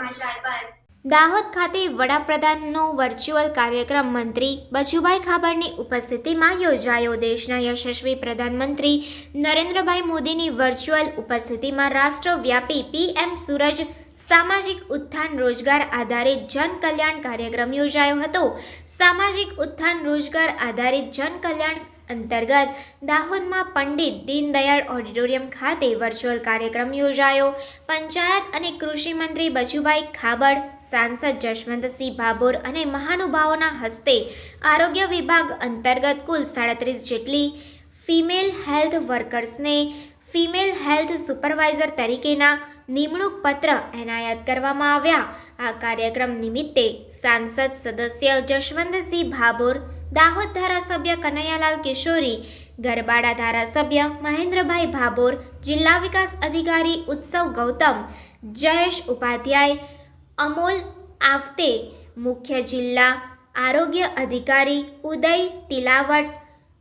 સમાચાર પર દાહોદ ખાતે વડાપ્રધાનનો વર્ચ્યુઅલ કાર્યક્રમ મંત્રી બચુભાઈ ખાબડની ઉપસ્થિતિમાં યોજાયો. દેશના યશસ્વી પ્રધાનમંત્રી નરેન્દ્રભાઈ મોદીની વર્ચ્યુઅલ ઉપસ્થિતિમાં રાષ્ટ્રવ્યાપી પીએમ સૂરજ સામાજિક ઉત્થાન રોજગાર આધારિત જન કલ્યાણ કાર્યક્રમ યોજાયો હતો. સામાજિક ઉત્થાન રોજગાર આધારિત જન કલ્યાણ અંતર્ગત દાહોદમાં પંડિત દીનદયાળ ઓડિટોરિયમ ખાતે વર્ચ્યુઅલ કાર્યક્રમ યોજાયો. પંચાયત અને કૃષિ મંત્રી બચુભાઈ ખાબડ, સાંસદ જશવંતસિંહ ભાભોર અને મહાનુભાવોના હસ્તે આરોગ્ય વિભાગ અંતર્ગત કુલ 37 જેટલી ફિમેલ હેલ્થ વર્કર્સને ફિમેલ હેલ્થ સુપરવાઇઝર તરીકેના નિમણૂક પત્ર એનાયત કરવામાં આવ્યા. આ કાર્યક્રમ નિમિત્તે સાંસદ સદસ્ય જશવંતસિંહ ભાભોર, દાહોદ ધારાસભ્ય કનૈયાલાલ કિશોરી, ગરબાડા ધારાસભ્ય મહેન્દ્રભાઈ ભાભોર, જિલ્લા વિકાસ અધિકારી ઉત્સવ ગૌતમ, જયેશ ઉપાધ્યાય, અમોલ આવતે, મુખ્ય જિલ્લા આરોગ્ય અધિકારી ઉદય તિલાવટ,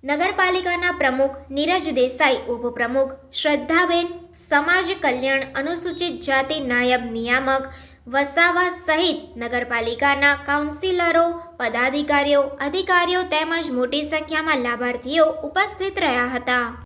નગરપાલિકાના પ્રમુખ નીરજ દેસાઈ, ઉપપ્રમુખ શ્રદ્ધાબેન, સમાજ કલ્યાણ અનુસૂચિત જાતિ નાયબ નિયામક વસાવા સહિત નગરપાલિકાના કાઉન્સિલરો, પદાધિકારીઓ, અધિકારીઓ તેમજ મોટી સંખ્યામાં લાભાર્થીઓ ઉપસ્થિત રહ્યા હતા.